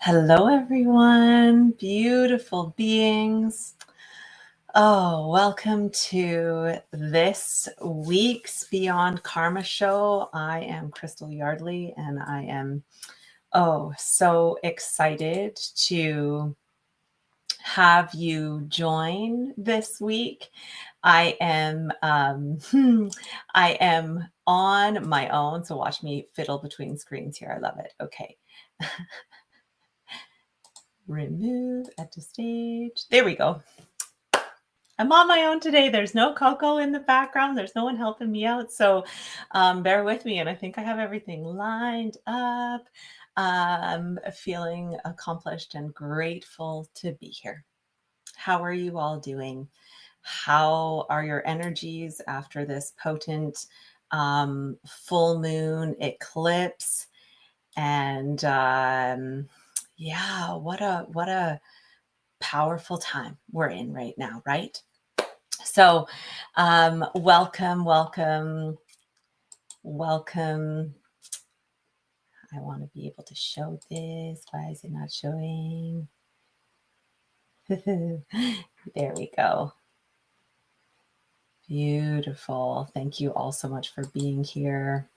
Hello, everyone. Beautiful beings. Oh, welcome to this week's Beyond Karma show. I am Crystal Yardley, and I am so excited to have you join this week. I am I am on my own, so watch me fiddle between screens here. I love it. Okay. Remove at the stage. There we go. I'm on my own today. There's no Coco in the background. There's no one helping me out. So bear with me. And I think I have everything lined up. Feeling accomplished and grateful to be here. How are you all doing? How are your energies after this potent full moon eclipse? And yeah, what a powerful time we're in right now, right? So welcome. I want to be able to show this. Why is it not showing? There we go. Beautiful. Thank you all so much for being here.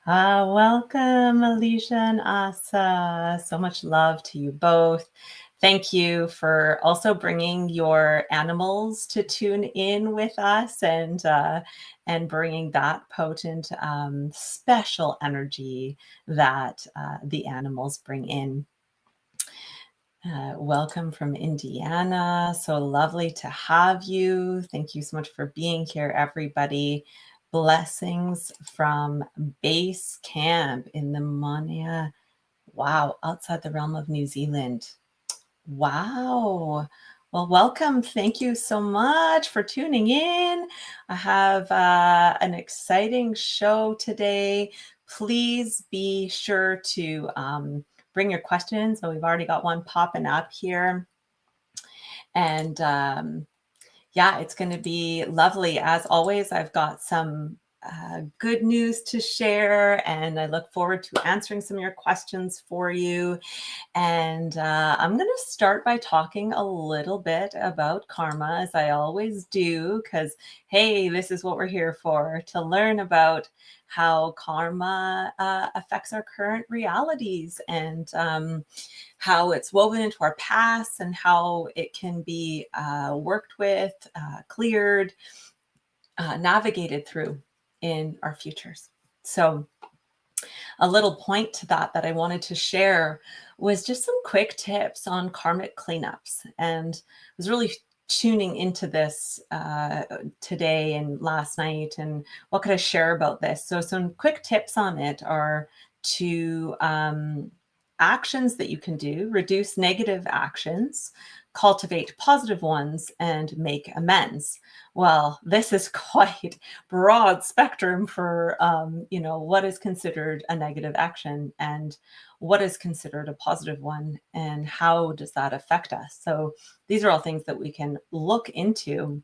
Welcome, Alicia and Asa. So much love to you both. Thank you for also bringing your animals to tune in with us and bringing that potent, special energy that the animals bring in. Welcome from Indiana. So lovely to have you. Thank you so much for being here, everybody. Blessings from base camp in the Monia. Wow, outside the realm of New Zealand. Wow. Well, welcome. Thank you so much for tuning in. I have an exciting show today. Please be sure to bring your questions. So we've already got one popping up here. And yeah, it's going to be lovely. As always, I've got some good news to share, and I look forward to answering some of your questions for you. And I'm going to start by talking a little bit about karma, as I always do, because, hey, this is what we're here for, to learn about how karma affects our current realities and how it's woven into our past and how it can be worked with, cleared, navigated through in our futures. So a little point to that I wanted to share was just some quick tips on karmic cleanups. And I was really tuning into this today and last night, and what could I share about this? So some quick tips on it are to actions that you can do, reduce negative actions, cultivate positive ones, and make amends. Well, this is quite broad spectrum for what is considered a negative action and what is considered a positive one, and how does that affect us. So these are all things that we can look into.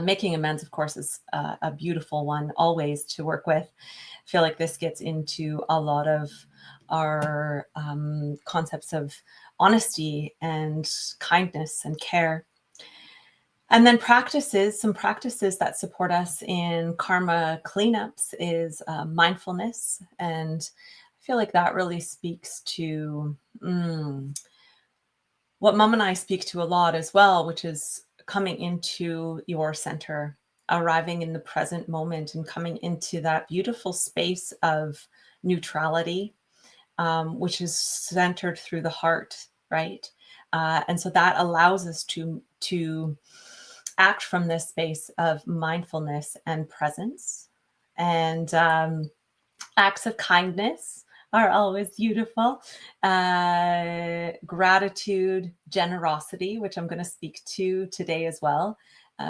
Making amends, of course, is a beautiful one always to work with. I feel like this gets into a lot of our concepts of honesty and kindness and care. And then some practices that support us in karma cleanups is mindfulness. And I feel like that really speaks to what Mom and I speak to a lot as well, which is coming into your center, arriving in the present moment and coming into that beautiful space of neutrality, which is centered through the heart, right? And so that allows us to act from this space of mindfulness and presence. And acts of kindness are always beautiful. Gratitude, generosity, which I'm going to speak to today as well.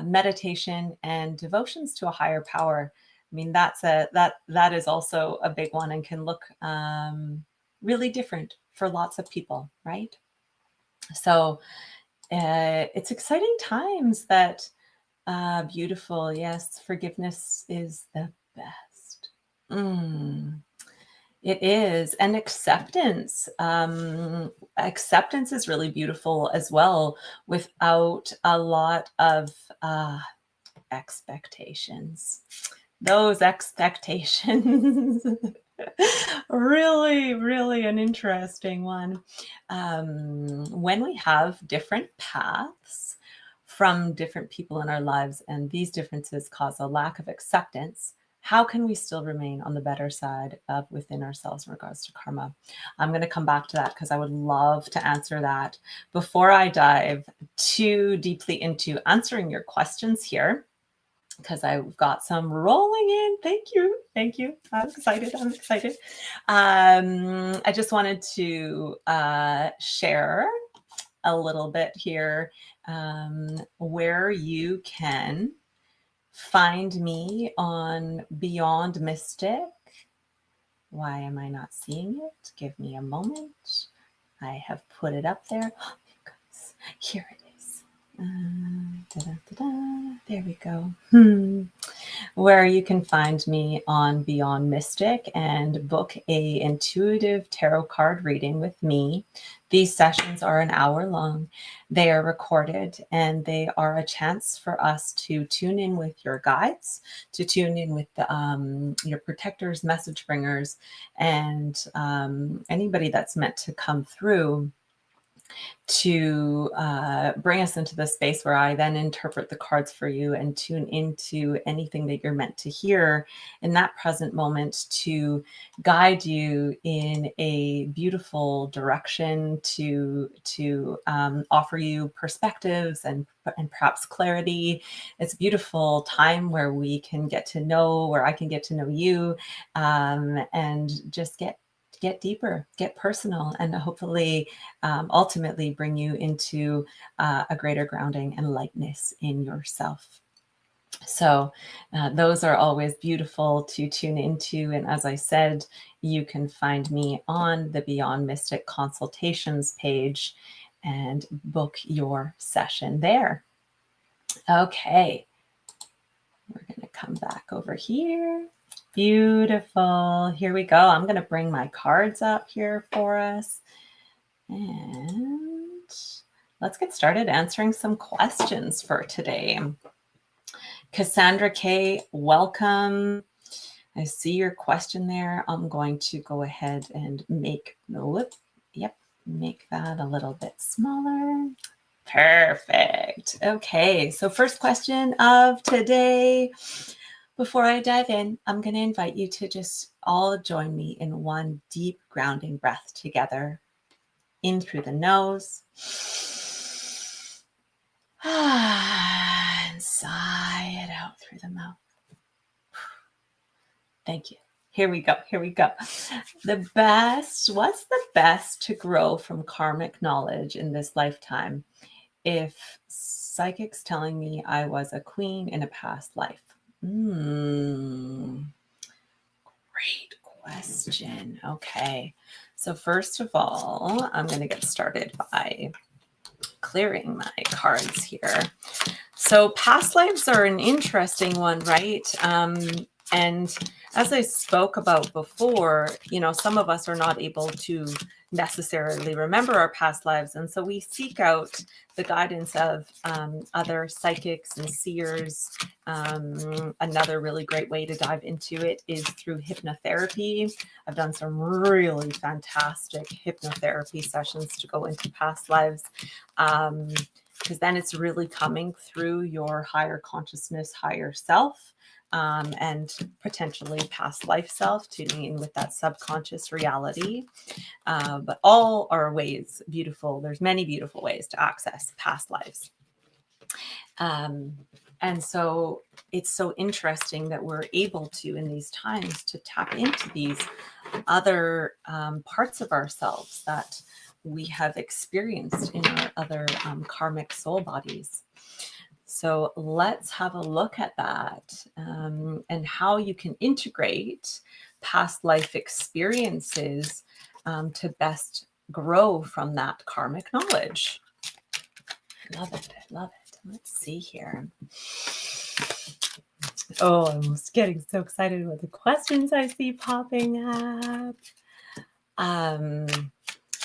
Meditation and devotions to a higher power. I mean, that is also a big one and can look really different for lots of people, right? So it's exciting times that beautiful. Yes, forgiveness is the best. It is. And acceptance. Acceptance is really beautiful as well, without a lot of expectations. Those expectations. Really, really an interesting one. When we have different paths from different people in our lives, and these differences cause a lack of acceptance, how can we still remain on the better side of within ourselves in regards to karma? I'm going to come back to that because I would love to answer that. Before I dive too deeply into answering your questions here, because I've got some rolling in. Thank you. Thank you. I'm excited. I'm excited. I just wanted to share a little bit here where you can find me on Beyond Mystic. Why am I not seeing it? Give me a moment. I have put it up there. Oh, here it is. There we go. Where you can find me on Beyond Mystic and book a intuitive tarot card reading with me. These sessions are an hour long. They are recorded, and they are a chance for us to tune in with your guides, to tune in with the, your protectors, message bringers, and anybody that's meant to come through to bring us into the space where I then interpret the cards for you and tune into anything that you're meant to hear in that present moment to guide you in a beautiful direction, to offer you perspectives and perhaps clarity. It's a beautiful time where we can get to know, where I can get to know you, and just get deeper, get personal, and hopefully ultimately bring you into a greater grounding and lightness in yourself. So those are always beautiful to tune into. And as I said, you can find me on the Beyond Mystic consultations page and book your session there. Okay, we're going to come back over here. Beautiful. Here we go. I'm going to bring my cards up here for us. And let's get started answering some questions for today. Cassandra K, welcome. I see your question there. I'm going to go ahead and make that a little bit smaller. Perfect. Okay, so first question of today. Before I dive in, I'm going to invite you to just all join me in one deep grounding breath together. In through the nose. And sigh it out through the mouth. Thank you. Here we go. Here we go. What's the best to grow from karmic knowledge in this lifetime? If psychic's telling me I was a queen in a past life. Great question. Okay. So first of all, I'm going to get started by clearing my cards here. So past lives are an interesting one, right? And as I spoke about before, some of us are not able to necessarily remember our past lives. And so we seek out the guidance of other psychics and seers. Another really great way to dive into it is through hypnotherapy. I've done some really fantastic hypnotherapy sessions to go into past lives. Because then it's really coming through your higher consciousness, higher self, and potentially past life self, tuning in with that subconscious reality. But all are ways beautiful. There's many beautiful ways to access past lives. And so it's so interesting that we're able to, in these times, to tap into these other parts of ourselves that we have experienced in our other karmic soul bodies. So let's have a look at that and how you can integrate past life experiences to best grow from that karmic knowledge. I love it. I love it. Let's see here. Oh, I'm getting so excited with the questions I see popping up. Um,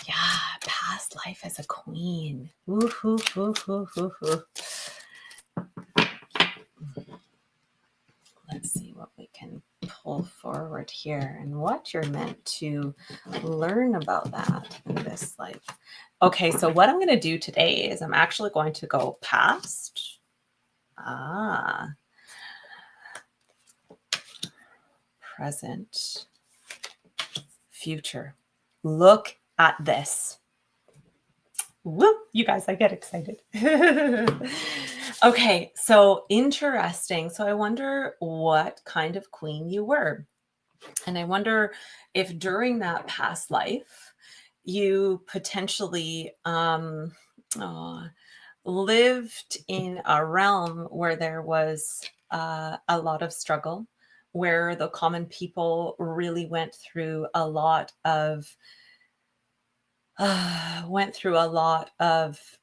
yeah, past life as a queen. Ooh, ooh, ooh, ooh, ooh, ooh. Let's see what we can pull forward here and what you're meant to learn about that in this life. Okay, so what I'm going to do today is I'm actually going to go past. Present, future. Look at this. Whoop, you guys, I get excited. Okay, so interesting. So I wonder what kind of queen you were. And I wonder if during that past life, you potentially lived in a realm where there was a lot of struggle, where the common people really went through a lot of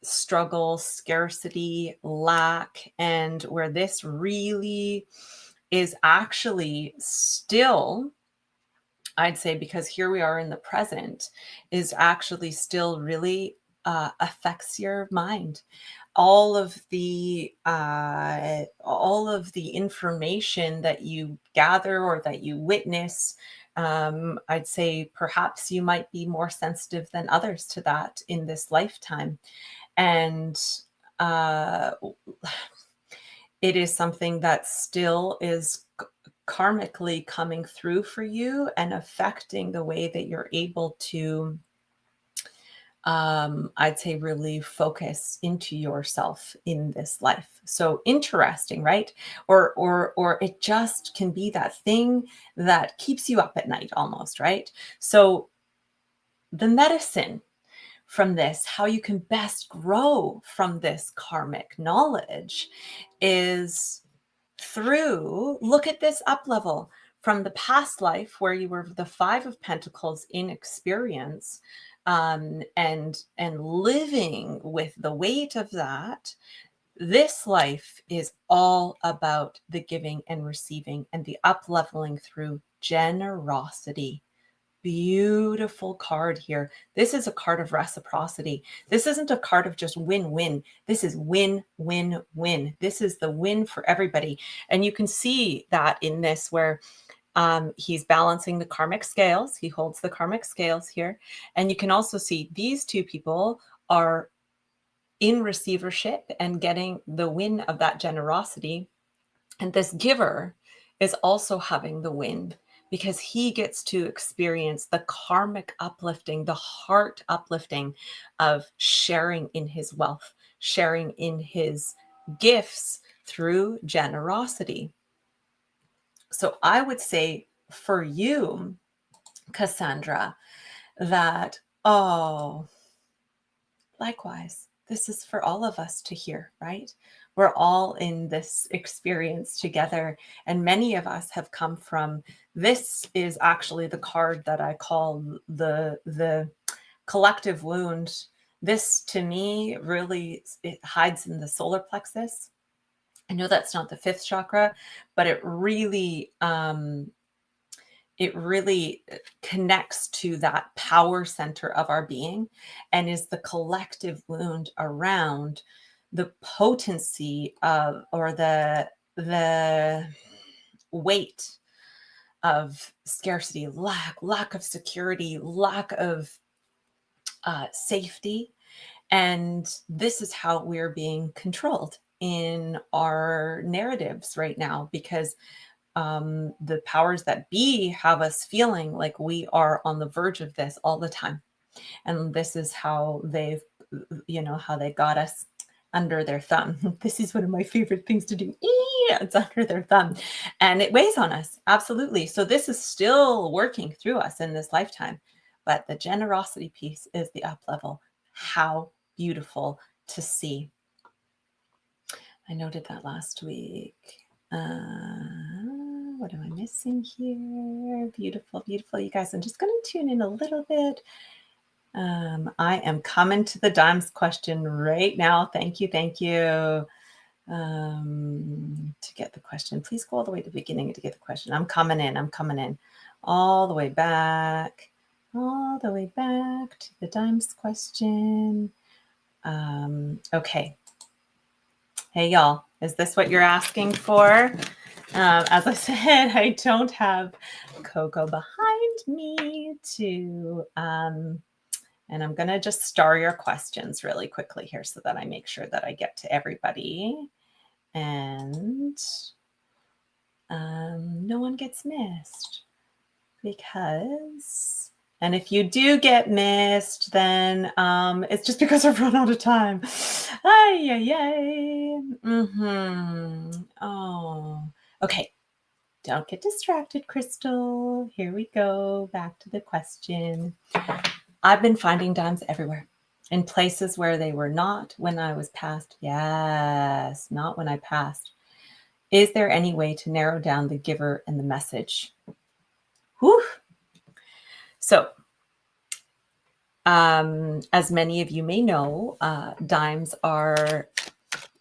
struggle, scarcity, lack, and where this really is actually still, I'd say, because here we are in the present, is actually still really affects your mind. All of the information that you gather or that you witness, I'd say perhaps you might be more sensitive than others to that in this lifetime. And uh, it is something that still is karmically coming through for you and affecting the way that you're able to, I'd say, really focus into yourself in this life. So interesting, right? Or it just can be that thing that keeps you up at night almost, right? So the medicine from this, how you can best grow from this karmic knowledge, is through, look at this up level from the past life where you were the Five of Pentacles in experience, and living with the weight of that. This life is all about the giving and receiving and the up leveling through generosity. Beautiful card here. This is a card of reciprocity. This isn't a card of just win-win. This is win-win-win. This is the win for everybody. And you can see that in this where he's balancing the karmic scales. He holds the karmic scales here. And you can also see these two people are in receivership and getting the win of that generosity. And this giver is also having the win because he gets to experience the karmic uplifting, the heart uplifting of sharing in his wealth, sharing in his gifts through generosity. So I would say for you, Cassandra, that, oh, likewise, this is for all of us to hear, right? We're all in this experience together. And many of us have come from, this is actually the card that I call the collective wound. This to me really, it hides in the solar plexus. I know that's not the fifth chakra, but it really connects to that power center of our being and is the collective wound around the potency of, or the weight of scarcity, lack of security, lack of safety. And this is how we're being controlled in our narratives right now, because the powers that be have us feeling like we are on the verge of this all the time. And this is how how they got us under their thumb. This is one of my favorite things to do. It's under their thumb. And it weighs on us. Absolutely. So this is still working through us in this lifetime. But the generosity piece is the up level. How beautiful to see. I noted that last week. What am I missing here? Beautiful, beautiful. You guys, I'm just going to tune in a little bit. I am coming to the dimes question right now. Thank you, thank you. To get the question, please go all the way to the beginning to get the question. I'm coming in all the way back. all the way back to the dimes question. Okay. Hey, y'all, is this what you're asking for? As I said, I don't have Coco behind me to, and I'm going to just star your questions really quickly here so that I make sure that I get to everybody and no one gets missed. Because, and if you do get missed, then it's just because I've run out of time. Ay, ay, ay. Oh, okay. Don't get distracted, Crystal. Here we go. Back to the question. I've been finding dimes everywhere, in places where they were not when I was passed. Yes, not when I passed. Is there any way to narrow down the giver and the message? Whew. So, as many of you may know, dimes are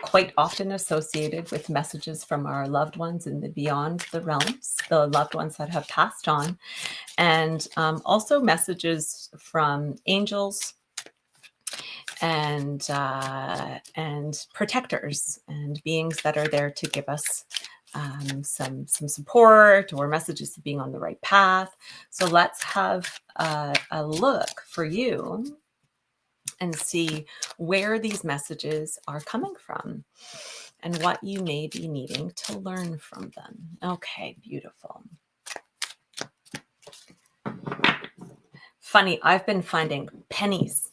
quite often associated with messages from our loved ones in the beyond the realms, the loved ones that have passed on, and also messages from angels and protectors and beings that are there to give us some support or messages of being on the right path. So let's have a look for you and see where these messages are coming from and what you may be needing to learn from them. Okay, beautiful. Funny, I've been finding pennies,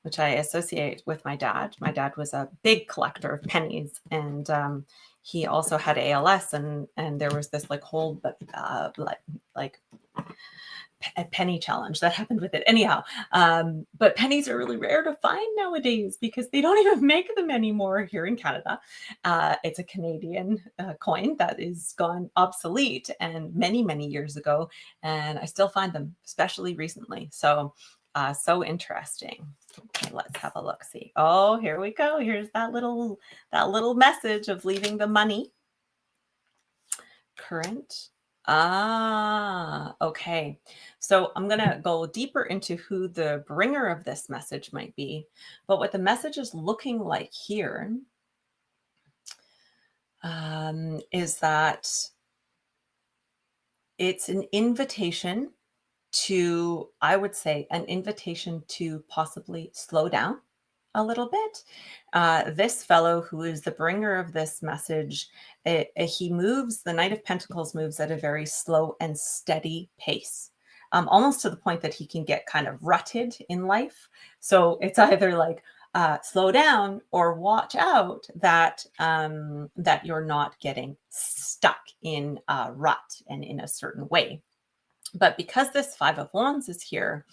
which I associate with my dad. My dad was a big collector of pennies, and he also had ALS, and there was this like whole like a penny challenge that happened with it. Anyhow, but pennies are really rare to find nowadays because they don't even make them anymore here in Canada. It's a Canadian coin that is gone obsolete and many years ago, and I still find them, especially recently. So interesting. Okay, let's have a look. See. Oh, here we go. Here's that little message of leaving the money. Current. Okay. So I'm going to go deeper into who the bringer of this message might be. But what the message is looking like here is that it's an invitation to, I would say, an invitation to possibly slow down a little bit. This fellow who is the bringer of this message, he moves, the Knight of Pentacles moves at a very slow and steady pace, almost to the point that he can get kind of rutted in life. So it's either like slow down or watch out that that you're not getting stuck in a rut and in a certain way. But because this Five of Wands is here,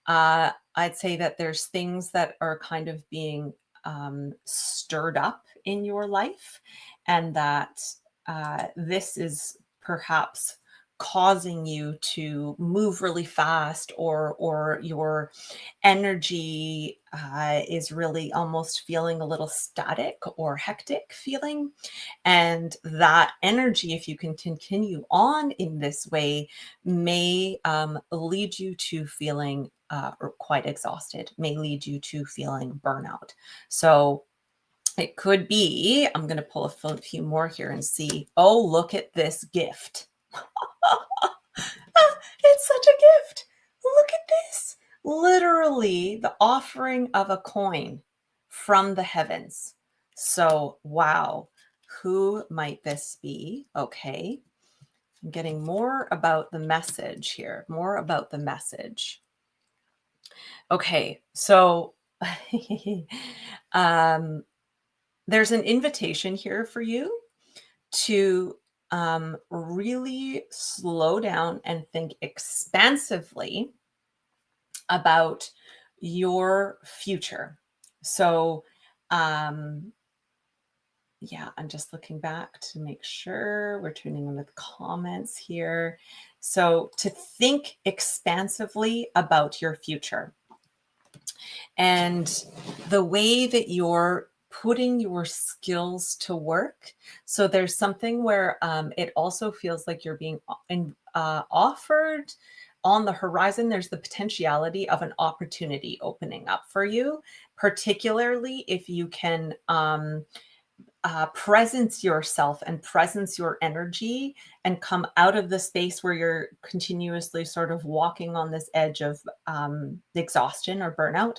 I'd say that there's things that are kind of being stirred up in your life, and that this is perhaps causing you to move really fast, or your energy is really almost feeling a little static or hectic feeling. And that energy, if you can continue on in this way, may lead you to feeling quite exhausted, may lead you to feeling burnout. So it could be, I'm going to pull a few more here and see, oh, look at this gift. It's such a gift. Look at this. Literally the offering of a coin from the heavens. So, wow. Who might this be? Okay. I'm getting more about the message here, more about the message. Okay. So, there's an invitation here for you to really slow down and think expansively about your future. So, yeah, I'm just looking back to make sure we're tuning in with comments here. So, to think expansively about your future and the way that you're putting your skills to work. So there's something where it also feels like you're being offered on the horizon, there's the potentiality of an opportunity opening up for you, particularly if you can presence yourself and presence your energy and come out of the space where you're continuously sort of walking on this edge of exhaustion or burnout,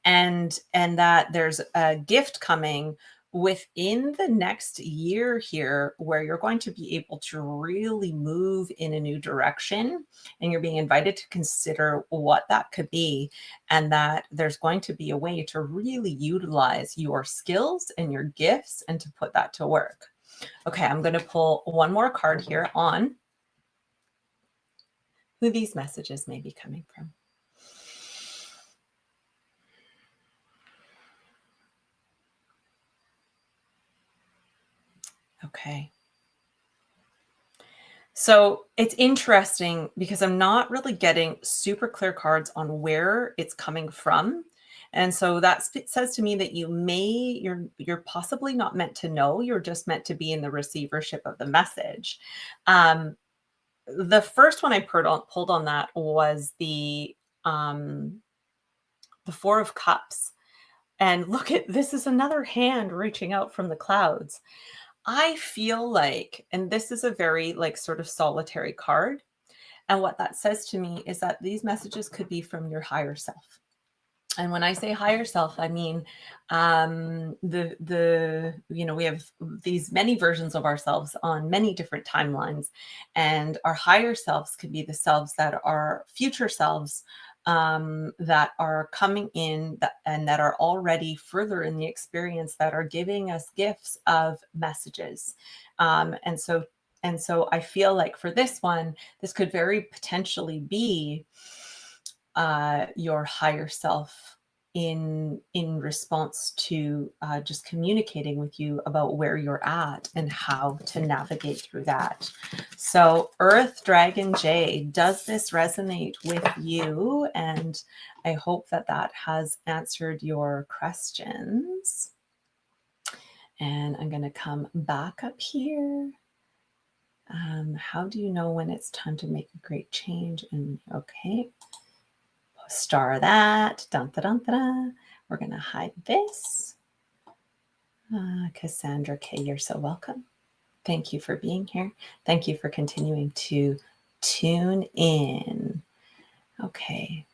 and that there's a gift coming within the next year here where you're going to be able to really move in a new direction, and you're being invited to consider what that could be, and that there's going to be a way to really utilize your skills and your gifts and to put that to work. Okay, I'm going to pull one more card here on who these messages may be coming from. Okay. So it's interesting because I'm not really getting super clear cards on where it's coming from. And so that says to me that you're possibly not meant to know, you're just meant to be in the receivership of the message. The first one I pulled on that was the 4 of Cups. And look at, this is another hand reaching out from the clouds. I feel like, and this is a very like sort of solitary card. And what that says to me is that these messages could be from your higher self. And when I say higher self, I mean, we have these many versions of ourselves on many different timelines, and our higher selves could be the selves that are future selves, that are coming in and that are already further in the experience, that are giving us gifts of messages. And so I feel like for this one, this could very potentially be your higher self in response to just communicating with you about where you're at and how to navigate through that. So Earth Dragon J, does this resonate with you? And I hope that has answered your questions. And I'm going to come back up here. How do you know when it's time to make a great change? And okay. Star that. Dun, dun, dun, dun. We're going to hide this. Cassandra K, you're so welcome. Thank you for being here. Thank you for continuing to tune in. Okay.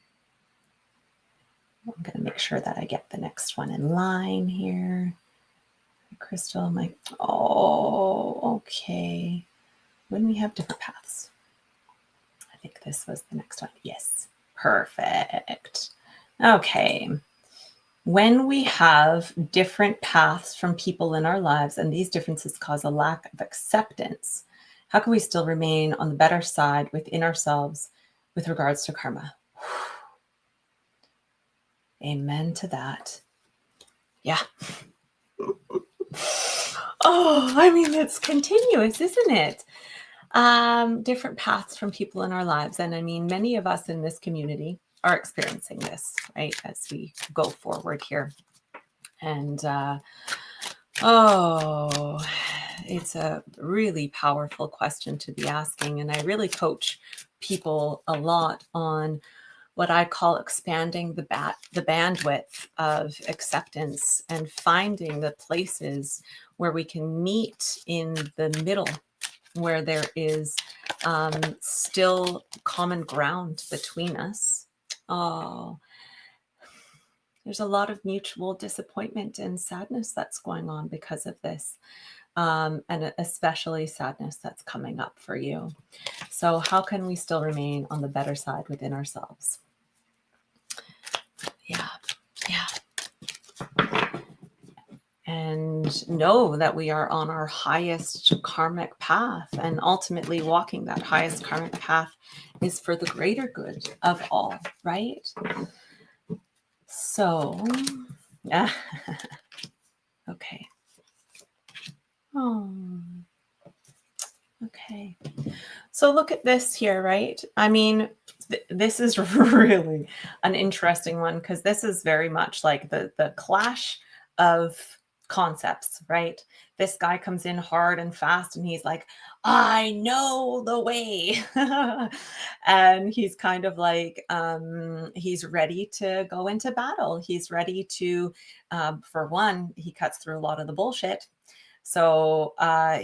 I'm going to make sure that I get the next one in line here. Crystal, okay. When we have different paths. I think this was the next one. Yes. Perfect. Okay. When we have different paths from people in our lives and these differences cause a lack of acceptance, how can we still remain on the better side within ourselves with regards to karma? Amen to that. Yeah. Oh, I mean, it's continuous, isn't it? Different paths from people in our lives. And I mean, many of us in this community are experiencing this, right, as we go forward here. And it's a really powerful question to be asking. And I really coach people a lot on what I call expanding the bandwidth of acceptance and finding the places where we can meet in the middle, where there is still common ground between us. Oh, there's a lot of mutual disappointment and sadness that's going on because of this, and especially sadness that's coming up for you. So how can we still remain on the better side within ourselves? Yeah. And know that we are on our highest karmic path, and ultimately walking that highest karmic path is for the greater good of all, right? So, okay. Oh, okay. So look at this here, right? I mean, this is really an interesting one, because this is very much like the clash of concepts, right? This guy comes in hard and fast and he's like, I know the way. And he's kind of like, he's ready to go into battle. He's ready to, for one, he cuts through a lot of the bullshit. So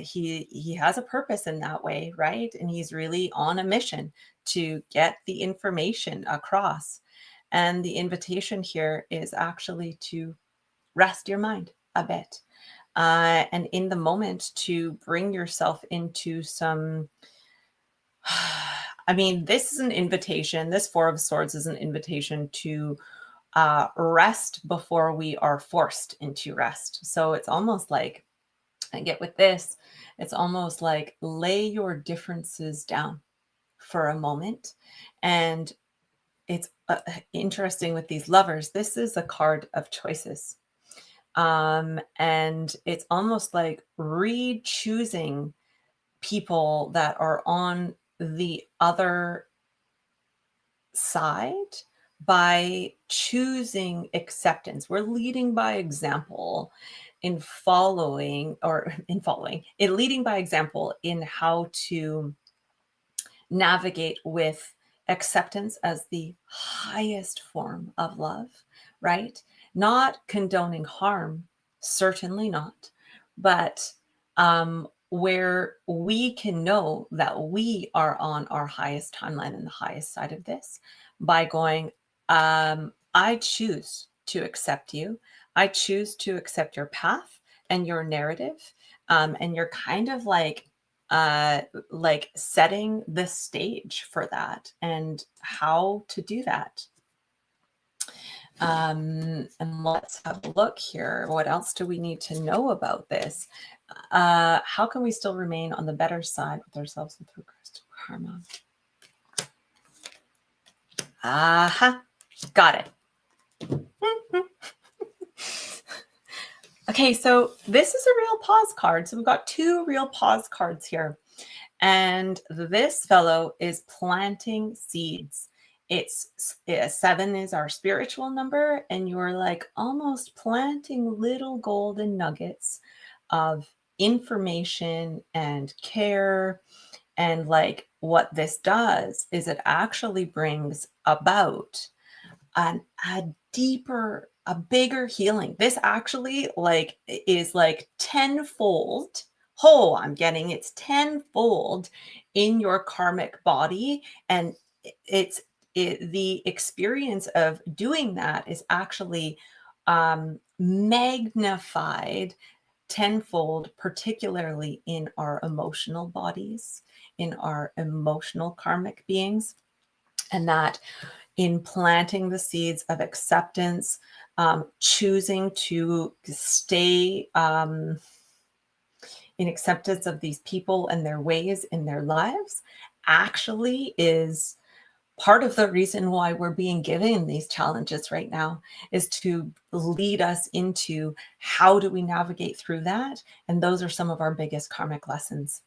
he has a purpose in that way, right? And he's really on a mission to get the information across. And the invitation here is actually to rest your mind a bit. And in the moment to bring yourself into some, I mean, this is an invitation. This Four of Swords is an invitation to rest before we are forced into rest. So it's almost like, I get with this, it's almost like lay your differences down for a moment. And it's interesting with these lovers. This is a card of choices. And it's almost like re-choosing people that are on the other side by choosing acceptance. We're leading by example in leading by example in how to navigate with acceptance as the highest form of love, right? Not condoning harm, certainly not, but where we can know that we are on our highest timeline and the highest side of this by going, I choose to accept you. I choose to accept your path and your narrative. And you're kind of like setting the stage for that and how to do that. And let's have a look here. What else do we need to know about this? How can we still remain on the better side with ourselves and through crystal karma? Aha, got it. Okay, so this is a real pause card. So we've got two real pause cards here. And this fellow is planting seeds. It's 7 is our spiritual number, and you're like almost planting little golden nuggets of information and care. And like what this does is it actually brings about a deeper, a bigger healing. This actually like is like tenfold. Oh, I'm getting it's tenfold in your karmic body. And the experience of doing that is actually magnified tenfold, particularly in our emotional bodies, in our emotional karmic beings. And that in planting the seeds of acceptance, choosing to stay in acceptance of these people and their ways in their lives actually is part of the reason why we're being given these challenges right now, is to lead us into how do we navigate through that. And those are some of our biggest karmic lessons.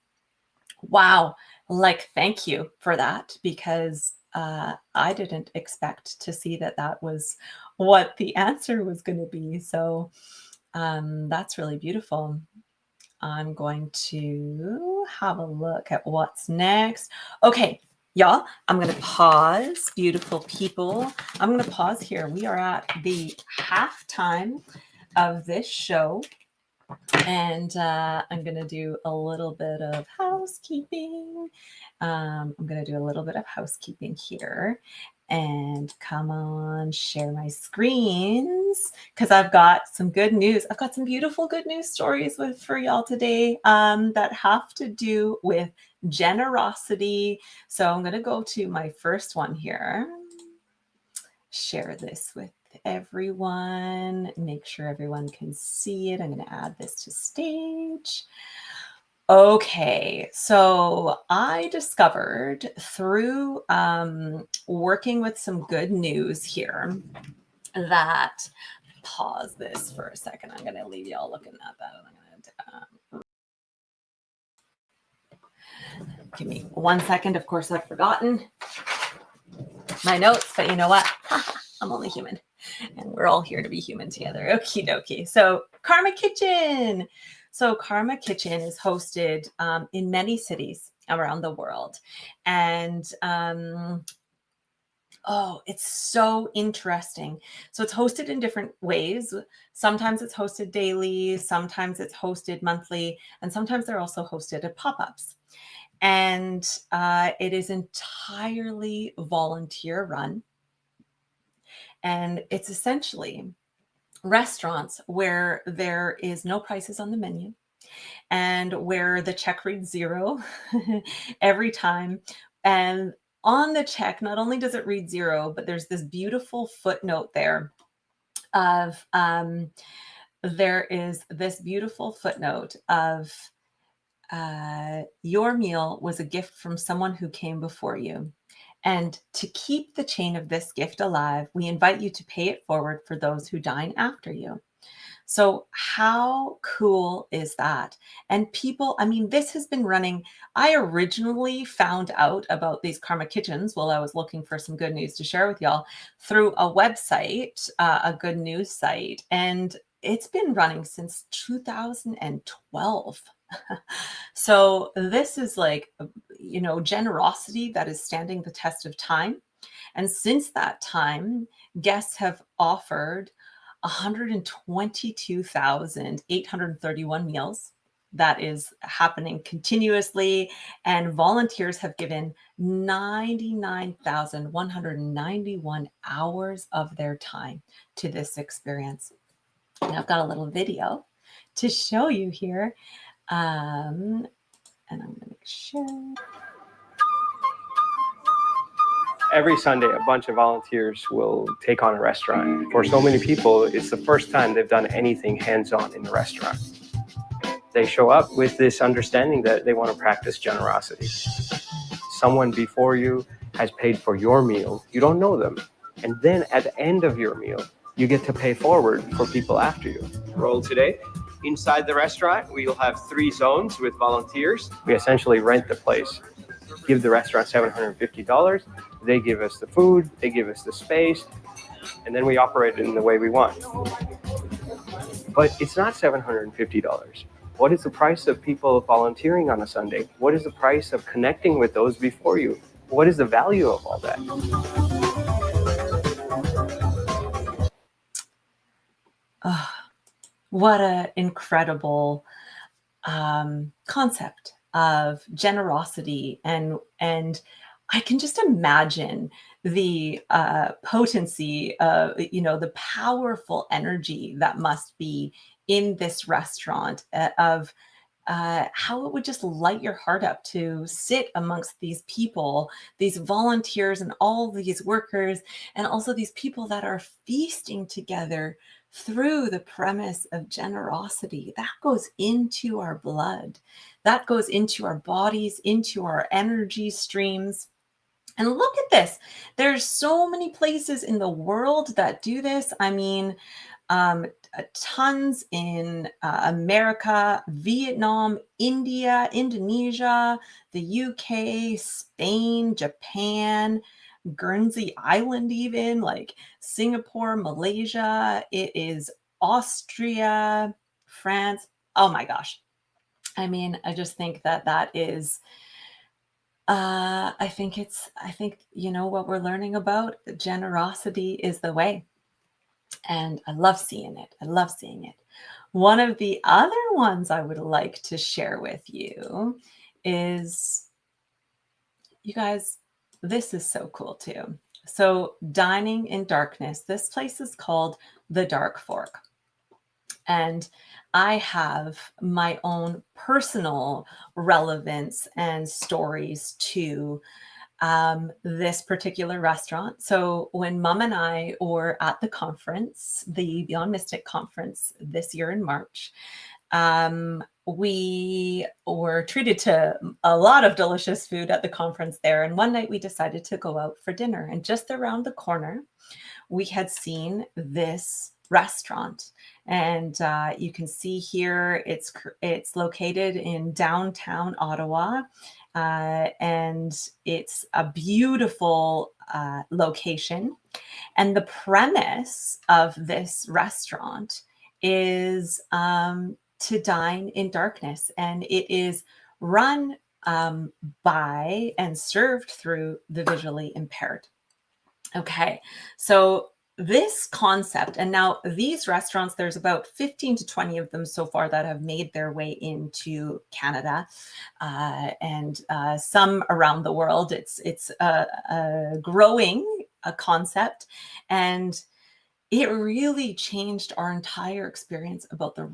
Wow. Like, thank you for that, because I didn't expect to see that that was what the answer was going to be. So that's really beautiful. I'm going to have a look at what's next. Okay, y'all, I'm going to pause. Beautiful people. I'm going to pause here. We are at the halftime of this show. And I'm going to do a little bit of housekeeping. I'm going to do a little bit of housekeeping here. And come on, share my screens, because I've got some good news. I've got some beautiful good news stories for y'all today that have to do with generosity. So I'm going to go to my first one here. Share this with everyone. Make sure everyone can see it. I'm going to add this to stage. Okay, so I discovered through working with some good news here that, pause this for a second. I'm going to leave y'all looking at that. I'm going to give me 1 second. Of course, I've forgotten. my notes, but you know what? I'm only human, and we're all here to be human together. Okie dokie. So Karma Kitchen. So Karma Kitchen is hosted in many cities around the world. And oh, it's so interesting. So it's hosted in different ways. Sometimes it's hosted daily, sometimes it's hosted monthly, and sometimes they're also hosted at pop-ups. And it is entirely volunteer run. And it's essentially restaurants where there is no prices on the menu and where the check reads zero every time. And on the check, not only does it read zero, but there's this beautiful footnote there of there is this beautiful footnote of your meal was a gift from someone who came before you. And to keep the chain of this gift alive, we invite you to pay it forward for those who dine after you. So how cool is that? And people, I mean, this has been running. I originally found out about these Karma Kitchens while I was looking for some good news to share with y'all through a website, a good news site. And it's been running since 2012. So this is like, generosity that is standing the test of time. And since that time, guests have offered 122,831 meals. That is happening continuously. And volunteers have given 99,191 hours of their time to this experience. And I've got a little video to show you here. And I'm going to make sure. Every Sunday, a bunch of volunteers will take on a restaurant. For so many people, it's the first time they've done anything hands-on in a restaurant. They show up with this understanding that they want to practice generosity. Someone before you has paid for your meal. You don't know them. And then at the end of your meal, you get to pay forward for people after you. Roll today. Inside the restaurant, we'll have 3 zones with volunteers. We essentially rent the place, give the restaurant $750. They give us the food, they give us the space, and then we operate it in the way we want. But it's not $750. What is the price of people volunteering on a Sunday? What is the price of connecting with those before you? What is the value of all that? Oh, what an incredible concept of generosity, and I can just imagine the potency, the powerful energy that must be in this restaurant, of how it would just light your heart up to sit amongst these people, these volunteers, and all these workers, and also these people that are feasting together through the premise of generosity. That goes into our blood, that goes into our bodies, into our energy streams. And look at this. There's so many places in the world that do this. I mean, tons in America, Vietnam, India, Indonesia, the UK, Spain, Japan, Guernsey Island, even like Singapore, Malaysia. It is Austria, France. Oh my gosh. I mean, I just think that is, I think what we're learning about generosity is the way. And I love seeing it. I love seeing it. One of the other ones I would like to share with you is, you guys, this is so cool too. So Dining in Darkness, this place is called The Dark Fork. And I have my own personal relevance and stories to this particular restaurant. So when Mom and I were at the conference, the Beyond Mystic conference this year in March, we were treated to a lot of delicious food at the conference there. And one night we decided to go out for dinner. And just around the corner, we had seen this restaurant. And you can see here, it's located in downtown Ottawa. and it's a beautiful location. And the premise of this restaurant is to dine in darkness, and it is run by and served through the visually impaired. Okay, so this concept, and now these restaurants, there's about 15 to 20 of them so far that have made their way into Canada, and some around the world. It's a growing concept, and it really changed our entire experience about the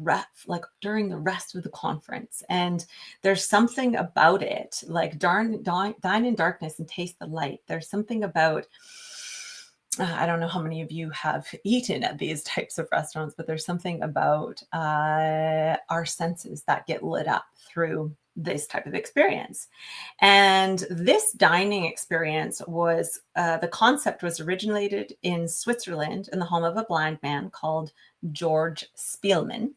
like during the rest of the conference. And there's something about it, like dine in darkness and taste the light. There's something about I don't know how many of you have eaten at these types of restaurants, but there's something about our senses that get lit up through this type of experience. And this dining experience was, the concept was originated in Switzerland in the home of a blind man called George Spielmann.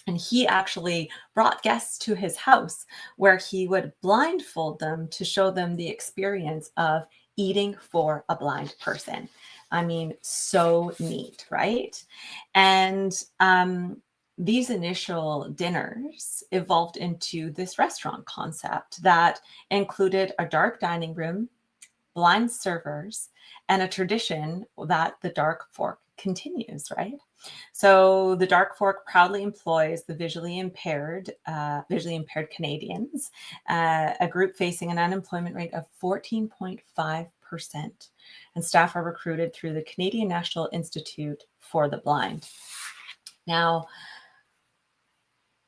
And he actually brought guests to his house where he would blindfold them to show them the experience of eating for a blind person. I mean, so neat, right? And these initial dinners evolved into this restaurant concept that included a dark dining room, blind servers, and a tradition that the Dark Fork continues, right? So the Dark Fork proudly employs the visually impaired Canadians, a group facing an unemployment rate of 14.5%. And staff are recruited through the Canadian National Institute for the Blind. Now,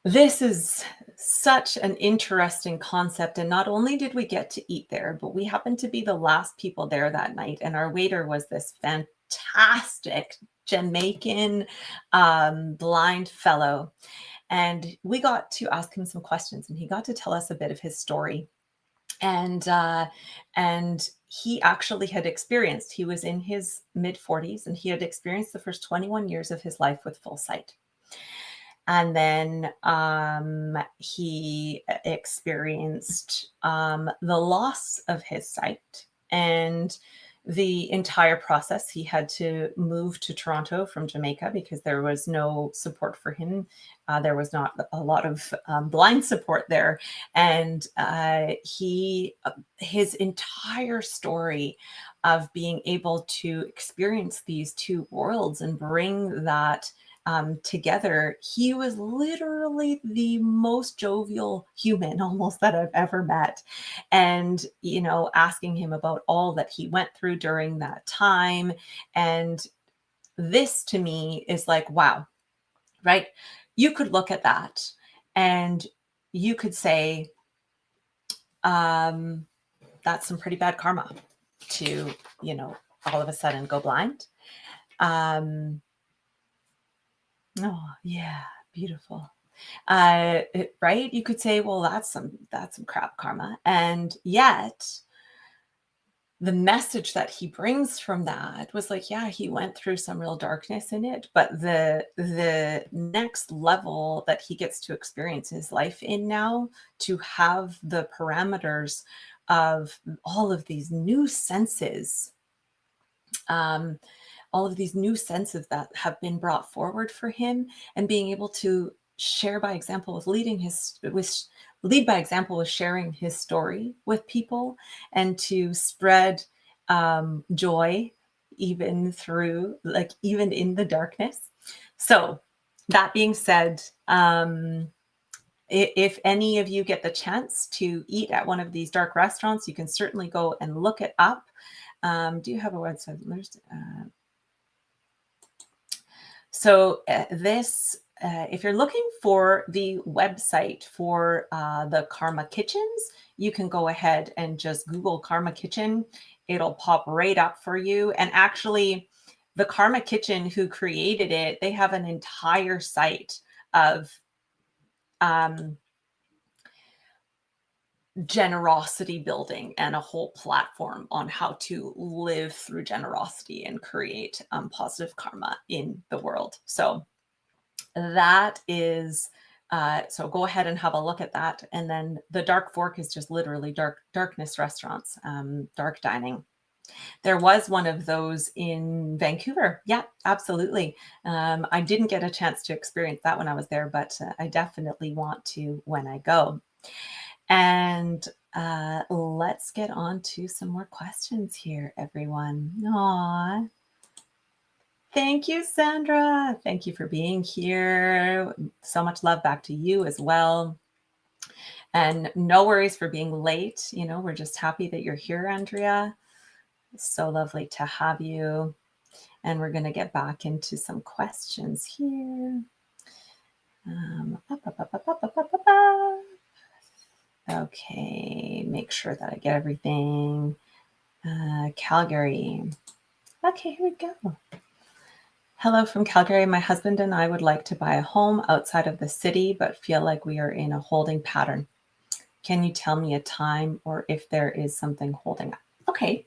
this is such an interesting concept. And not only did we get to eat there, but we happened to be the last people there that night. And our waiter was this fantastic Jamaican blind fellow. And we got to ask him some questions, and he got to tell us a bit of his story. And he actually had experienced, he was in his mid 40s, and he had experienced the first 21 years of his life with full sight. And then he experienced the loss of his sight, and the entire process, he had to move to Toronto from Jamaica because there was no support for him. There was not a lot of blind support there. And his entire story of being able to experience these two worlds and bring that together, he was literally the most jovial human almost that I've ever met. And, you know, asking him about all that he went through during that time. And this to me is like, wow, right? You could look at that and you could say, that's some pretty bad karma to, you know, all of a sudden go blind. Oh, yeah, beautiful. Right? You could say, well, that's some crap karma. And yet the message that he brings from that was like, yeah, he went through some real darkness in it, but the next level that he gets to experience his life in now, to have the parameters of all of these new senses, all of these new senses that have been brought forward for him, and being able to share by example with lead by example with sharing his story with people, and to spread joy even through, like, even in the darkness. So that being said, if any of you get the chance to eat at one of these dark restaurants, you can certainly go and look it up. Do you have a website? If you're looking for the website for the Karma Kitchens, you can go ahead and just Google Karma Kitchen. It'll pop right up for you. And actually, the Karma Kitchen, who created it, they have an entire site of generosity building and a whole platform on how to live through generosity and create positive karma in the world. So that is So go ahead and have a look at that. And then the Dark Fork is just literally darkness restaurants, dark dining. There was one of those in Vancouver. Yeah, absolutely. I didn't get a chance to experience that when I was there, but I definitely want to when I go. And let's get on to some more questions here, everyone. Aw. Thank you, Sandra. Thank you for being here. So much love back to you as well. And no worries for being late. You know, we're just happy that you're here, Andrea. So lovely to have you. And we're going to get back into some questions here. Okay, make sure that I get everything. Calgary. Okay, here we go. Hello from Calgary. My husband and I would like to buy a home outside of the city, but feel like we are in a holding pattern. Can you tell me a time or if there is something holding up? Okay.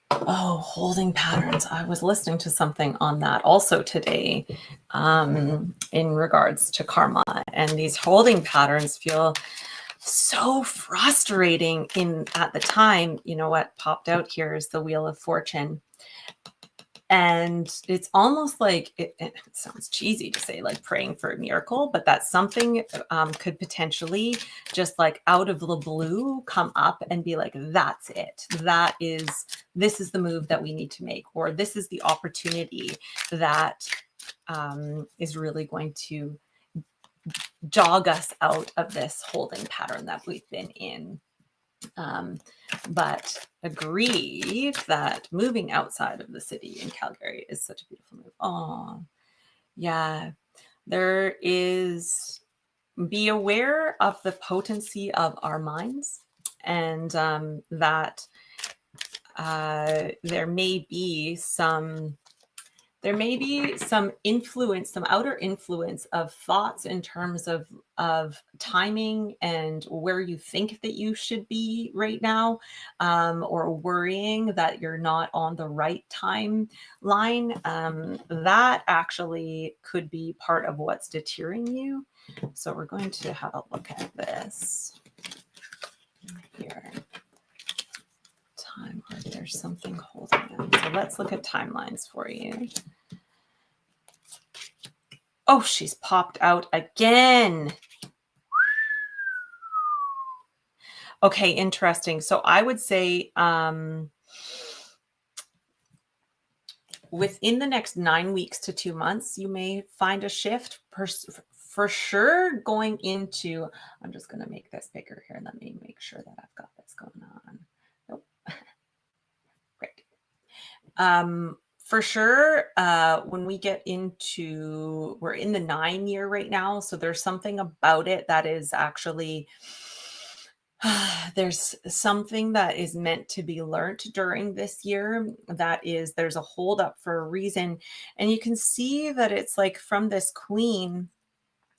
Oh, holding patterns. I was listening to something on that also today in regards to karma. And these holding patterns feel so frustrating at the time. You know what popped out here is the Wheel of Fortune. And it's almost like it sounds cheesy to say like praying for a miracle, but that something could potentially just like out of the blue come up and be like, that's it. This is the move that we need to make, or this is the opportunity that is really going to jog us out of this holding pattern that we've been in. But agreed that moving outside of the city in Calgary is such a beautiful move. Oh, yeah. There is, be aware of the potency of our minds, and that there may be some influence, some outer influence of thoughts in terms of timing and where you think that you should be right now, or worrying that you're not on the right timeline. That actually could be part of what's deterring you. So we're going to have a look at this here. Time, or there's something holding them. So let's look at timelines for you. Oh, she's popped out again. Okay, interesting. So I would say within the next 9 weeks to 2 months, you may find a shift for sure going into, I'm just going to make this bigger here. Let me make sure that I've got this going on. Nope. Great. For sure, when we get into, we're in the 9 year right now. So there's something about it that is actually, there's something that is meant to be learned during this year. There's a hold up for a reason. And you can see that it's like from this queen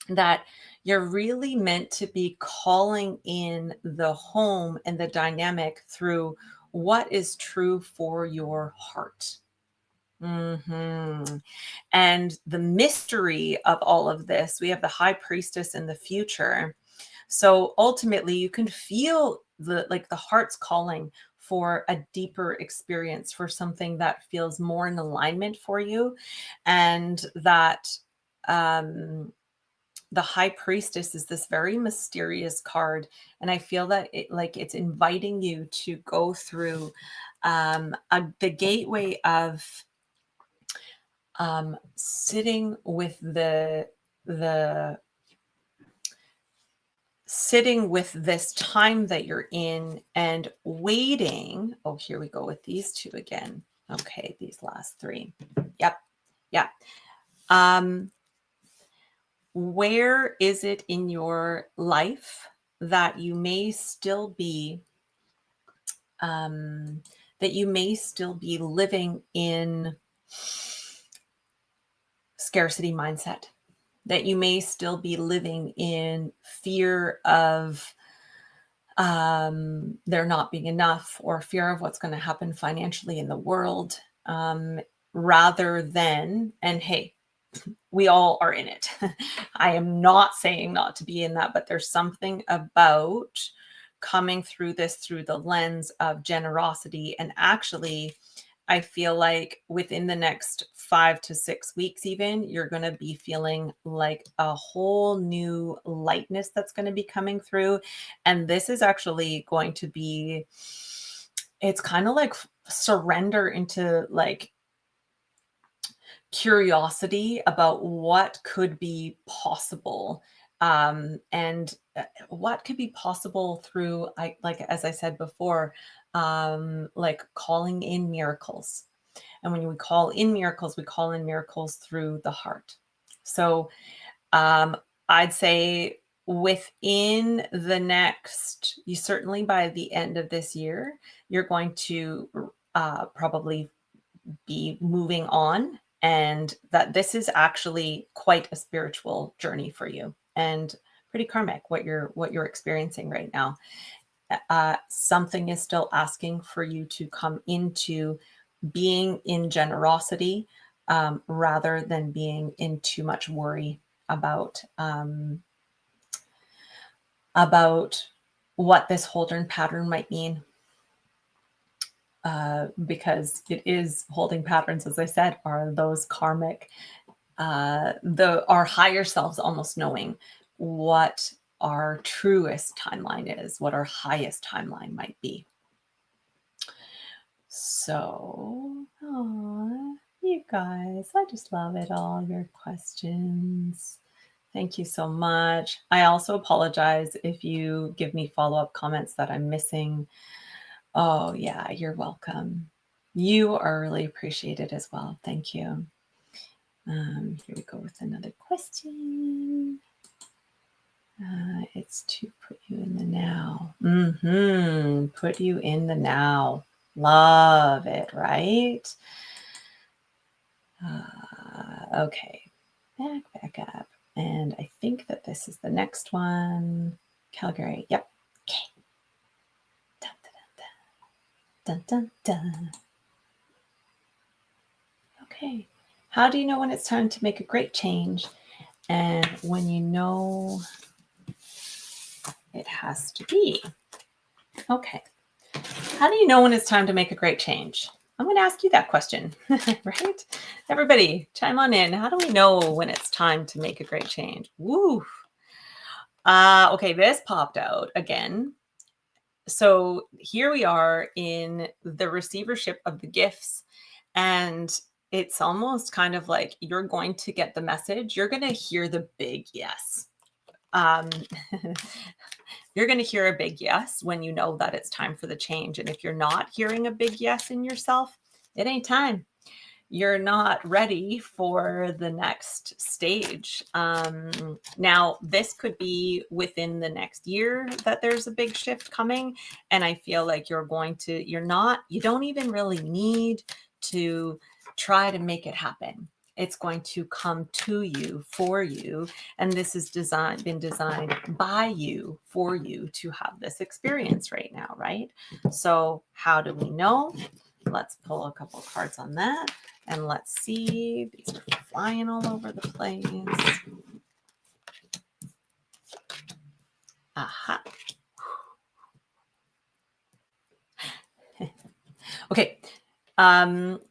that you're really meant to be calling in the home and the dynamic through what is true for your heart. And the mystery of all of this, we have the high priestess in the future. So ultimately you can feel the heart's calling for a deeper experience, for something that feels more in alignment for you. And that the high priestess is this very mysterious card. And I feel that it's inviting you to go through the gateway of sitting with this time that you're in and waiting. Oh, here we go with these two again. Okay, these last three. Yep. Where is it in your life that you may still be living in scarcity mindset, that you may still be living in fear of there not being enough, or fear of what's going to happen financially in the world, rather than, and hey, we all are in it. I am not saying not to be in that, but there's something about coming through this through the lens of generosity. And actually, I feel like within the next 5 to 6 weeks, even, you're going to be feeling like a whole new lightness that's going to be coming through. And this is actually going to be, it's kind of like surrender into like curiosity about what could be possible, and what could be possible through, like as I said before, like calling in miracles. And when we call in miracles, we call in miracles through the heart. So um, I'd say within the next, you certainly by the end of this year, you're going to probably be moving on, and that this is actually quite a spiritual journey for you and pretty karmic what you're experiencing right now. Something is still asking for you to come into being in generosity, rather than being in too much worry about what this holding pattern might mean. Because it is holding patterns, as I said, are those karmic, our higher selves almost knowing what our truest timeline is, what our highest timeline might be. So, oh, you guys, I just love it all, your questions. Thank you so much. I also apologize if you give me follow-up comments that I'm missing. Oh, yeah, you're welcome. You are really appreciated as well. Thank you. Here we go with another question. It's to put you in the now. Put you in the now. Love it, right? Okay, back up. And I think that this is the next one. Calgary, yep. Okay. Dun, dun, dun, dun, dun, dun. Okay. How do you know when it's time to make a great change and when you know it has to be? Okay. How do you know when it's time to make a great change? I'm going to ask you that question, right? Everybody, chime on in. How do we know when it's time to make a great change? Woo. Okay, this popped out again. So here we are in the receivership of the gifts, and it's almost kind of like you're going to get the message. You're going to hear the big yes. You're going to hear a big yes when you know that it's time for the change. And if you're not hearing a big yes in yourself, it ain't time. You're not ready for the next stage. Now, this could be within the next year that there's a big shift coming. And I feel like you don't even really need to try to make it happen. It's going to come to you, for you. And this is been designed by you, for you to have this experience right now, right? So how do we know? Let's pull a couple cards on that. And let's see. These are flying all over the place. Aha. Okay.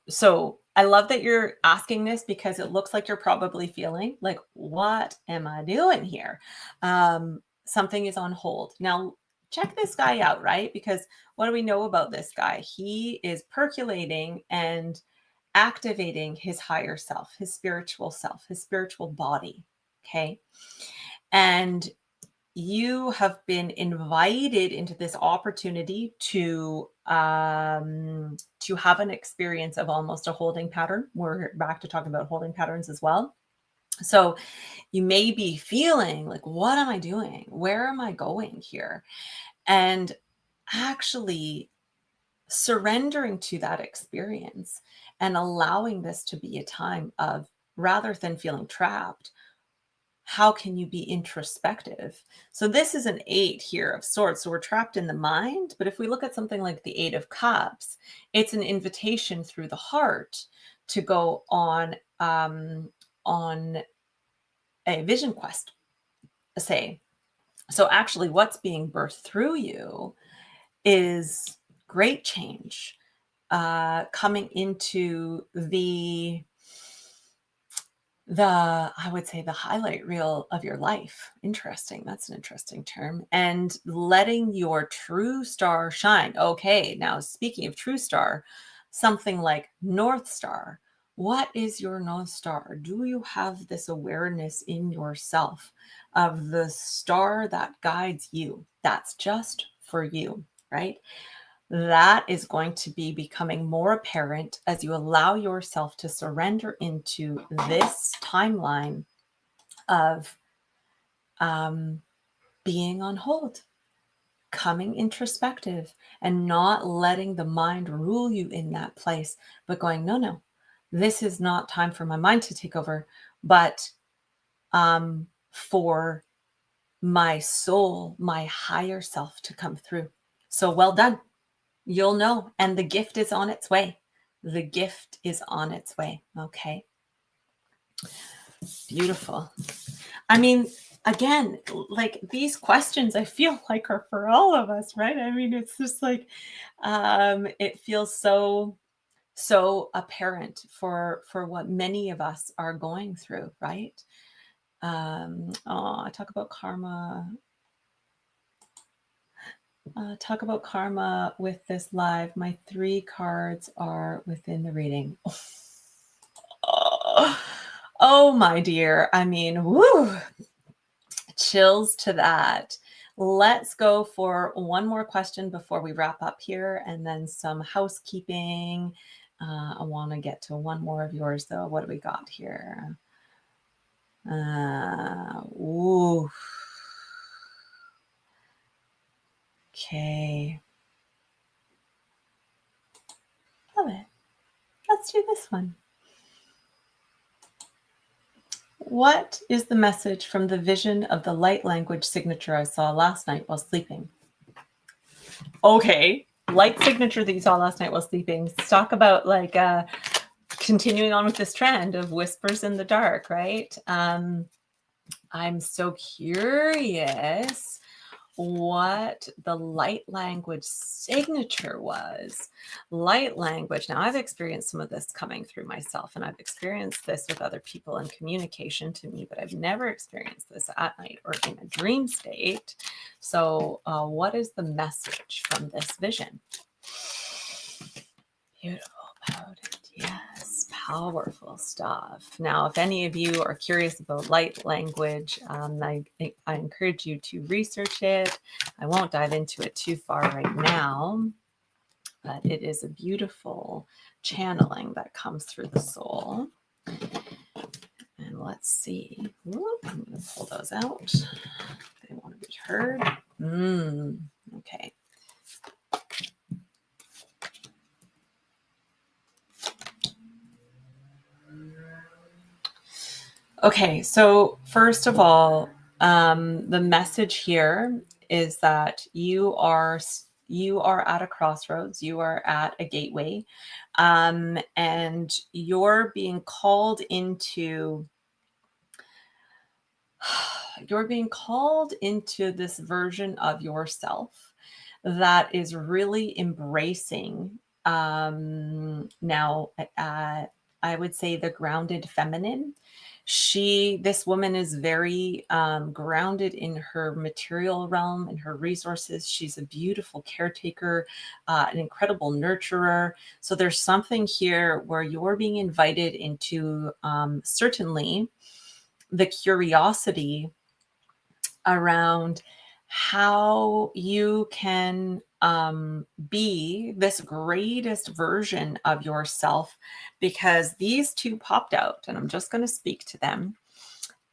So I love that you're asking this because it looks like you're probably feeling like, what am I doing here? Something is on hold. Now, check this guy out, right? Because what do we know about this guy? He is percolating and activating his higher self, his spiritual body. Okay. And you have been invited into this opportunity to have an experience of almost a holding pattern. We're back to talking about holding patterns as well. So you may be feeling like, what am I doing? Where am I going here? And actually surrendering to that experience and allowing this to be a time of, rather than feeling trapped, how can you be introspective? So this is an 8 here of swords. So we're trapped in the mind. But if we look at something like the 8 of cups, it's an invitation through the heart to go on on a vision quest, say. So actually what's being birthed through you is great change, coming into I would say the highlight reel of your life. Interesting. That's an interesting term. And letting your true star shine. Okay. Now, speaking of true star, something like North Star. What is your North Star? Do you have this awareness in yourself of the star that guides you? That's just for you, right? That is going to be becoming more apparent as you allow yourself to surrender into this timeline of being on hold, coming introspective, and not letting the mind rule you in that place, but going, no, this is not time for my mind to take over, but for my soul, my higher self to come through. So well done. You'll know. And the gift is on its way. The gift is on its way. Okay. Beautiful. I mean, again, like these questions, I feel like are for all of us, right? I mean, it's just like, it feels so apparent for what many of us are going through, right? I talk about karma. Talk about karma with this live. My 3 cards are within the reading. Oh, my dear. I mean, woo, chills to that. Let's go for one more question before we wrap up here, and then some housekeeping. I want to get to one more of yours, though. What do we got here? Ooh. Okay. Love it. Let's do this one. What is the message from the vision of the light language signature I saw last night while sleeping? Okay, light signature that you saw last night while sleeping. Let's talk about like continuing on with this trend of whispers in the dark, right? I'm so curious what the light language signature was. Light language. Now, I've experienced some of this coming through myself, and I've experienced this with other people in communication to me, but I've never experienced this at night or in a dream state. So what is the message from this vision? Beautiful, potent. Yes, powerful stuff. Now, if any of you are curious about light language, I encourage you to research it. I won't dive into it too far right now, but it is a beautiful channeling that comes through the soul. And let's see. Whoop, I'm going to pull those out. They want to be heard. Okay. Okay, so first of all, the message here is that you are at a crossroads, you are at a gateway, and you're being called into this version of yourself that is really embracing now I would say the grounded feminine. This woman is very grounded in her material realm and her resources. She's a beautiful caretaker, an incredible nurturer. So there's something here where you're being invited into certainly the curiosity around how you can be this greatest version of yourself, because these 2 popped out and I'm just going to speak to them.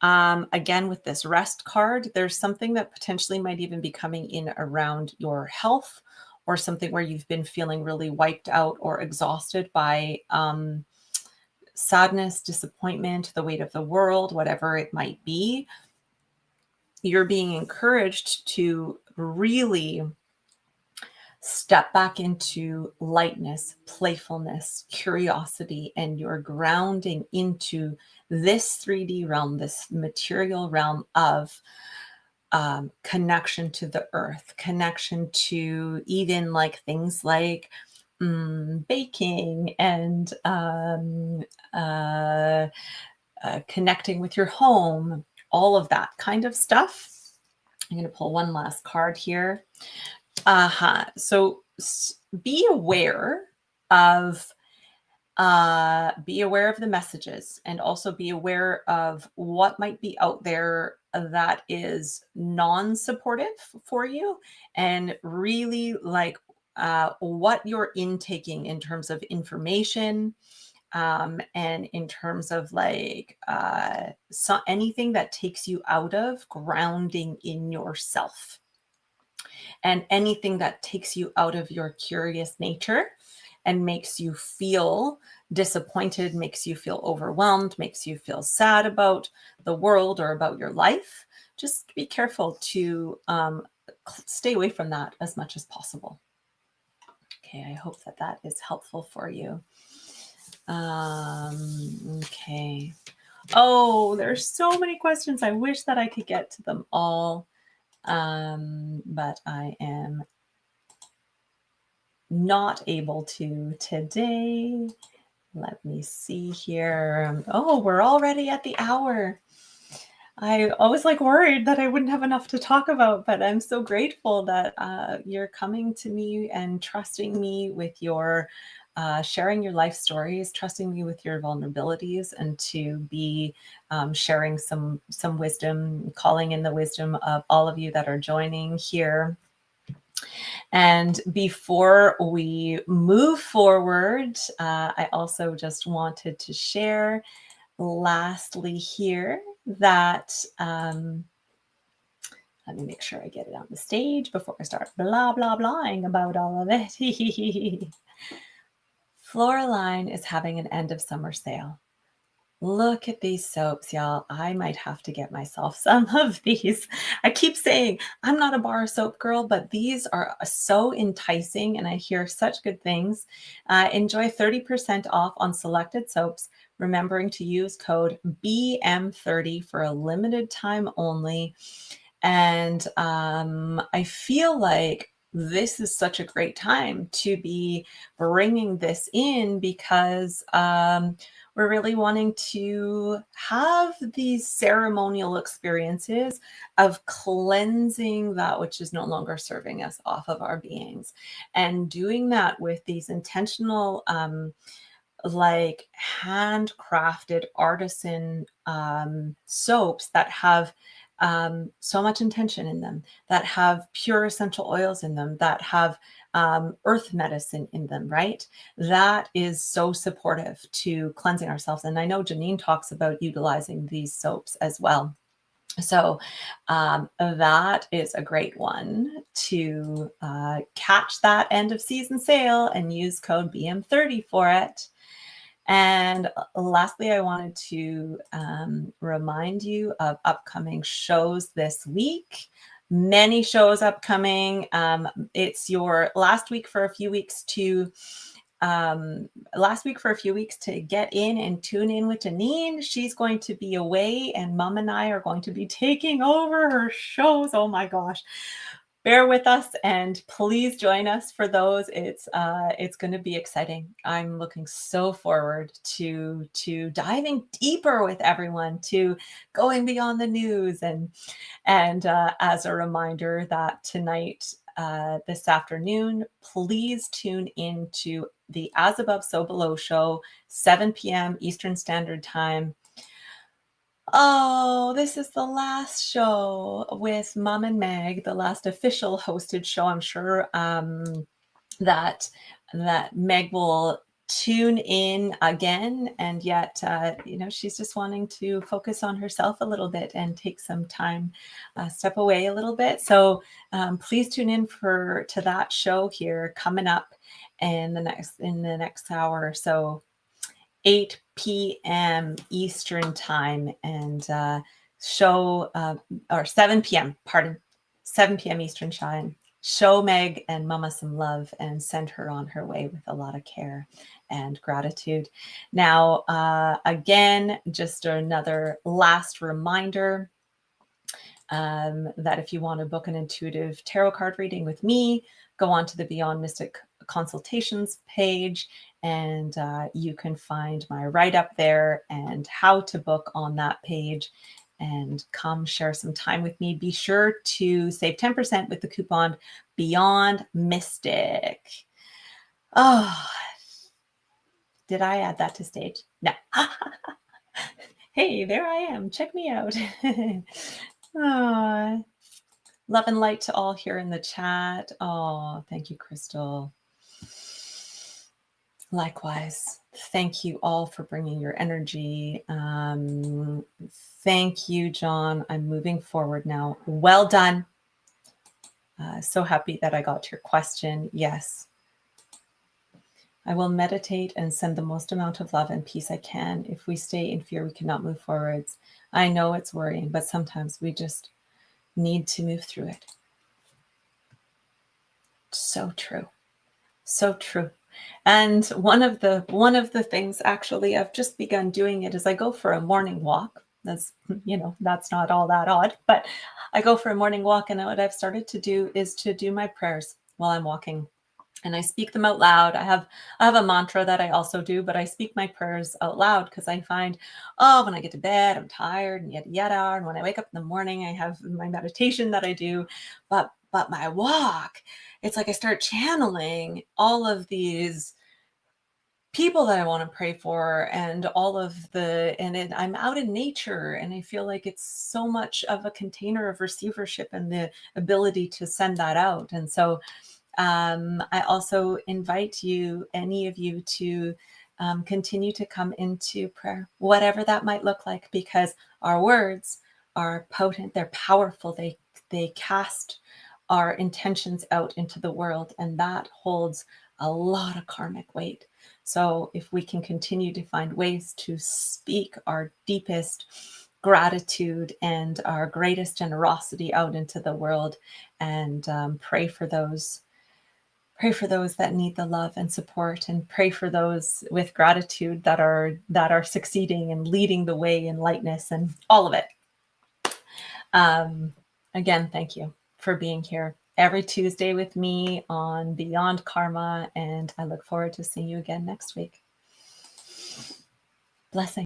Again, with this rest card, there's something that potentially might even be coming in around your health, or something where you've been feeling really wiped out or exhausted by sadness, disappointment, the weight of the world, whatever it might be. You're being encouraged to really Step back into lightness, playfulness, curiosity, and you're grounding into this 3D realm, this material realm of connection to the earth, connection to even like things like baking and connecting with your home, all of that kind of stuff. I'm going to pull one last card here. So be aware of the messages, and also be aware of what might be out there that is non-supportive for you, and really like what you're intaking in terms of information, and in terms of like anything that takes you out of grounding in yourself, and anything that takes you out of your curious nature and makes you feel disappointed, makes you feel overwhelmed, makes you feel sad about the world or about your life. Just be careful to stay away from that as much as possible. Okay, I hope that that is helpful for you. Okay. Oh, there's so many questions. I wish that I could get to them all, but I am not able to today. Let me see here. Oh, we're already at the hour. I always like worried that I wouldn't have enough to talk about, but I'm so grateful that you're coming to me and trusting me with your sharing your life stories, trusting me with your vulnerabilities, and to be sharing some wisdom, calling in the wisdom of all of you that are joining here. And before we move forward, I also just wanted to share lastly here that let me make sure I get it on the stage before I start blah, blah, blahing about all of it. Floraline is having an end of summer sale. Look at these soaps, y'all. I might have to get myself some of these. I keep saying I'm not a bar soap girl, but these are so enticing and I hear such good things. Enjoy 30% off on selected soaps, remembering to use code BM30 for a limited time only. And I feel like this is such a great time to be bringing this in because we're really wanting to have these ceremonial experiences of cleansing that which is no longer serving us off of our beings, and doing that with these intentional like handcrafted artisan soaps that have so much intention in them, that have pure essential oils in them, that have earth medicine in them, right? That is so supportive to cleansing ourselves. And I know Janine talks about utilizing these soaps as well. So that is a great one to catch that end of season sale and use code BM30 for it. And lastly, I wanted to remind you of upcoming shows this week. Many shows upcoming. It's your last week for a few weeks to get in and tune in with Janine. She's going to be away, and Mom and I are going to be taking over her shows. Oh my gosh. Bear with us and please join us for those. It's going to be exciting. I'm looking so forward to diving deeper with everyone, to going beyond the news, and as a reminder that tonight, this afternoon, please tune in to the As Above So Below show, 7 p.m. Eastern Standard Time. Oh, this is the last show with Mom and Meg, the last official hosted show. I'm sure that Meg will tune in again, and yet she's just wanting to focus on herself a little bit and take some time, step away a little bit. So please tune in to that show here coming up in the next hour or so. 8 p.m. Eastern time, and show or 7 p.m. 7 p.m. Eastern show Meg and Mama some love and send her on her way with a lot of care and gratitude. Now, again, just another last reminder that if you want to book an intuitive tarot card reading with me, go on to the Beyond Mystic Consultations page, and you can find my write-up there and how to book on that page, and come share some time with me. Be sure to save 10% with the coupon Beyond Mystic. Oh, did I add that to stage? No. Hey, there I am. Check me out. Oh, love and light to all here in the chat. Oh, thank you, Crystal. Likewise, thank you all for bringing your energy. Thank you, John. I'm moving forward now. Well done. So happy that I got your question. Yes. I will meditate and send the most amount of love and peace I can. If we stay in fear, we cannot move forwards. I know it's worrying, but sometimes we just need to move through it. So true. So true. And one of the things, actually, I've just begun doing it, is I go for a morning walk. That's, that's not all that odd, but I go for a morning walk, and what I've started to do is to do my prayers while I'm walking, and I speak them out loud. I have a mantra that I also do, but I speak my prayers out loud because I find, when I get to bed, I'm tired and yada yada, and when I wake up in the morning, I have my meditation that I do, but my walk, it's like I start channeling all of these people that I want to pray for, and I'm out in nature, and I feel like it's so much of a container of receivership and the ability to send that out. And so I also invite any of you to continue to come into prayer, whatever that might look like, because our words are potent, they're powerful, they cast our intentions out into the world, and that holds a lot of karmic weight. So if we can continue to find ways to speak our deepest gratitude and our greatest generosity out into the world, and pray for those that need the love and support, and pray for those with gratitude that are succeeding and leading the way in lightness and all of it. Again, thank you for being here every Tuesday with me on Beyond Karma, and I look forward to seeing you again next week. Blessings.